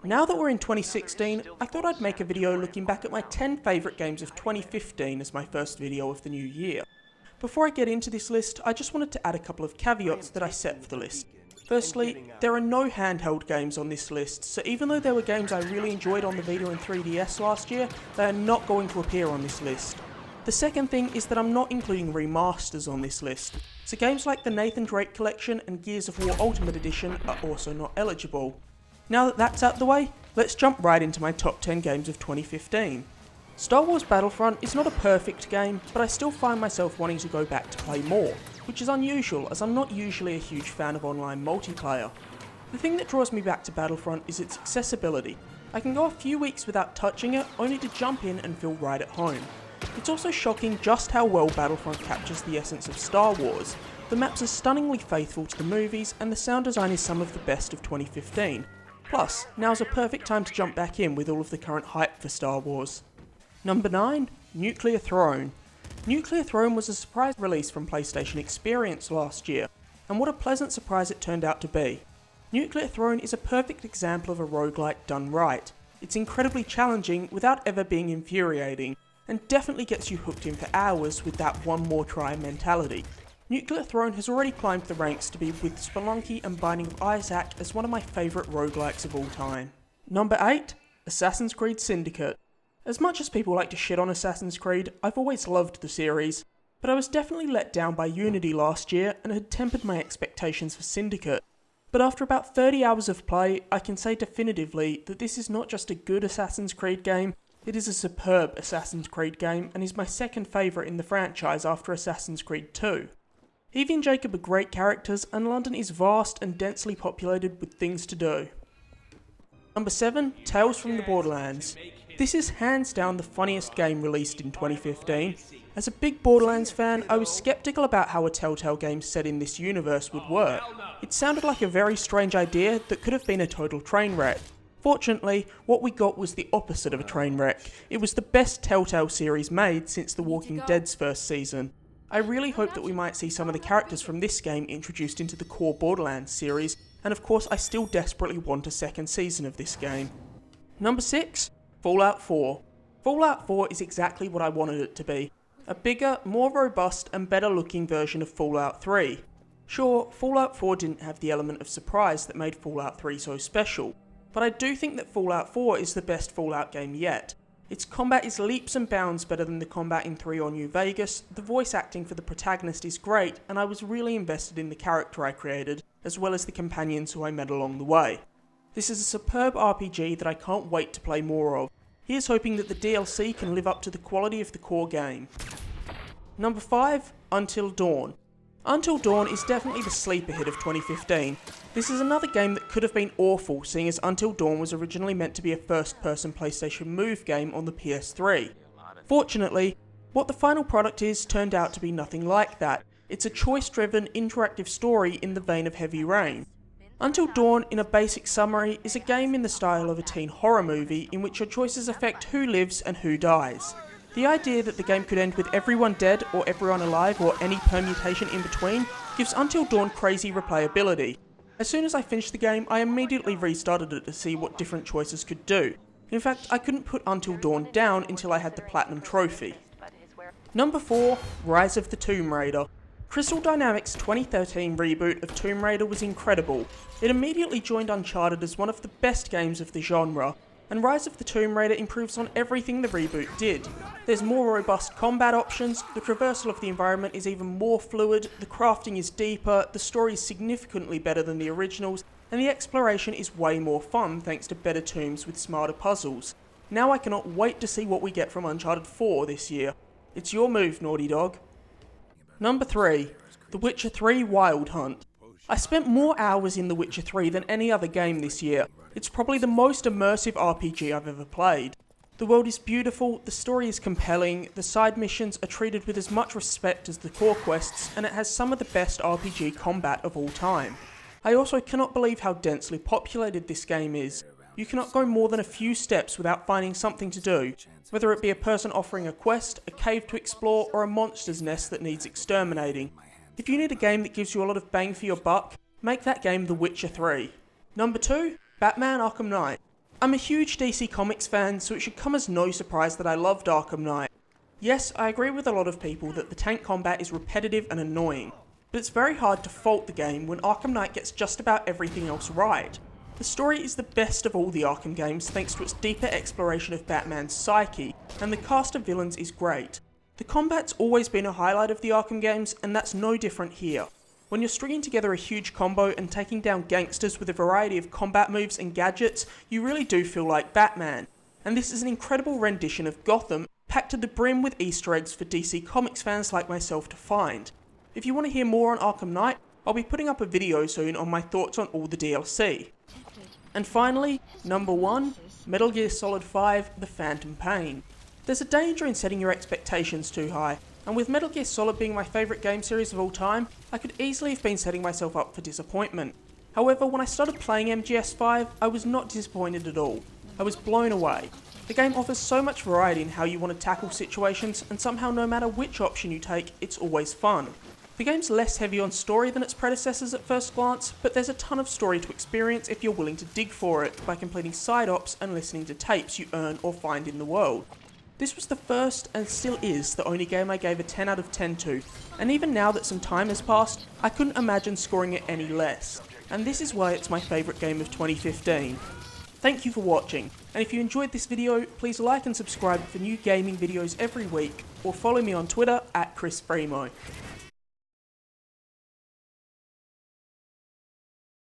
Now that we're in 2016, I thought I'd make a video looking back at my 10 favourite games of 2015 as my first video of the new year. Before I get into this list, I just wanted to add a couple of caveats that I set for the list. Firstly, there are no handheld games on this list, so even though there were games I really enjoyed on the Vita and 3DS last year, they are not going to appear on this list. The second thing is that I'm not including remasters on this list, so games like the Nathan Drake Collection and Gears of War Ultimate Edition are also not eligible. Now that that's out the way, let's jump right into my top 10 games of 2015. Star Wars Battlefront is not a perfect game, but I still find myself wanting to go back to play more, which is unusual as I'm not usually a huge fan of online multiplayer. The thing that draws me back to Battlefront is its accessibility. I can go a few weeks without touching it, only to jump in and feel right at home. It's also shocking just how well Battlefront captures the essence of Star Wars. The maps are stunningly faithful to the movies, and the sound design is some of the best of 2015. Plus, now's a perfect time to jump back in with all of the current hype for Star Wars. Number 9, Nuclear Throne. Nuclear Throne was a surprise release from PlayStation Experience last year, and what a pleasant surprise it turned out to be. Nuclear Throne is a perfect example of a roguelike done right. It's incredibly challenging without ever being infuriating, and definitely gets you hooked in for hours with that one more try mentality. Nuclear Throne has already climbed the ranks to be with Spelunky and Binding of Isaac as one of my favourite roguelikes of all time. Number 8, Assassin's Creed Syndicate. As much as people like to shit on Assassin's Creed, I've always loved the series, but I was definitely let down by Unity last year and had tempered my expectations for Syndicate. But after about 30 hours of play, I can say definitively that this is not just a good Assassin's Creed game, it is a superb Assassin's Creed game and is my second favourite in the franchise after Assassin's Creed 2. Evie and Jacob are great characters, and London is vast and densely populated with things to do. Number 7, Tales from the Borderlands. This is hands down the funniest game released in 2015. As a big Borderlands fan, I was skeptical about how a Telltale game set in this universe would work. It sounded like a very strange idea that could have been a total train wreck. Fortunately, what we got was the opposite of a train wreck. It was the best Telltale series made since The Walking Dead's first season. I really hope that we might see some of the characters from this game introduced into the core Borderlands series, and of course I still desperately want a second season of this game. Number 6, Fallout 4. Fallout 4 is exactly what I wanted it to be. A bigger, more robust and better looking version of Fallout 3. Sure, Fallout 4 didn't have the element of surprise that made Fallout 3 so special, but I do think that Fallout 4 is the best Fallout game yet. Its combat is leaps and bounds better than the combat in 3 or New Vegas, the voice acting for the protagonist is great, and I was really invested in the character I created, as well as the companions who I met along the way. This is a superb RPG that I can't wait to play more of. Here's hoping that the DLC can live up to the quality of the core game. Number 5, Until Dawn. Until Dawn is definitely the sleeper hit of 2015. This is another game that could have been awful, seeing as Until Dawn was originally meant to be a first-person PlayStation Move game on the PS3. Fortunately, what the final product is turned out to be nothing like that. It's a choice-driven, interactive story in the vein of Heavy Rain. Until Dawn, in a basic summary, is a game in the style of a teen horror movie in which your choices affect who lives and who dies. The idea that the game could end with everyone dead or everyone alive or any permutation in between gives Until Dawn crazy replayability. As soon as I finished the game, I immediately restarted it to see what different choices could do. In fact, I couldn't put Until Dawn down until I had the Platinum Trophy. Number 4, Rise of the Tomb Raider. Crystal Dynamics' 2013 reboot of Tomb Raider was incredible. It immediately joined Uncharted as one of the best games of the genre, and Rise of the Tomb Raider improves on everything the reboot did. There's more robust combat options, the traversal of the environment is even more fluid, the crafting is deeper, the story is significantly better than the originals, and the exploration is way more fun thanks to better tombs with smarter puzzles. Now I cannot wait to see what we get from Uncharted 4 this year. It's your move, Naughty Dog. Number 3, The Witcher 3 Wild Hunt. I spent more hours in The Witcher 3 than any other game this year. It's probably the most immersive RPG I've ever played. The world is beautiful, the story is compelling, the side missions are treated with as much respect as the core quests, and it has some of the best RPG combat of all time. I also cannot believe how densely populated this game is. You cannot go more than a few steps without finding something to do, whether it be a person offering a quest, a cave to explore, or a monster's nest that needs exterminating. If you need a game that gives you a lot of bang for your buck, make that game The Witcher 3. Number 2, Batman Arkham Knight. I'm a huge DC Comics fan, so it should come as no surprise that I loved Arkham Knight. Yes, I agree with a lot of people that the tank combat is repetitive and annoying, but it's very hard to fault the game when Arkham Knight gets just about everything else right. The story is the best of all the Arkham games thanks to its deeper exploration of Batman's psyche, and the cast of villains is great. The combat's always been a highlight of the Arkham games, and that's no different here. When you're stringing together a huge combo and taking down gangsters with a variety of combat moves and gadgets, you really do feel like Batman. And this is an incredible rendition of Gotham, packed to the brim with Easter eggs for DC Comics fans like myself to find. If you want to hear more on Arkham Knight, I'll be putting up a video soon on my thoughts on all the DLC. And finally, number 1, Metal Gear Solid 5 The Phantom Pain. There's a danger in setting your expectations too high, and with Metal Gear Solid being my favourite game series of all time, I could easily have been setting myself up for disappointment. However, when I started playing MGS5, I was not disappointed at all. I was blown away. The game offers so much variety in how you want to tackle situations, and somehow no matter which option you take, it's always fun. The game's less heavy on story than its predecessors at first glance, but there's a ton of story to experience if you're willing to dig for it by completing side ops and listening to tapes you earn or find in the world. This was the first, and still is, the only game I gave a 10 out of 10 to, and even now that some time has passed, I couldn't imagine scoring it any less. And this is why it's my favourite game of 2015. Thank you for watching, and if you enjoyed this video, please like and subscribe for new gaming videos every week, or follow me on Twitter @ChrisFremo.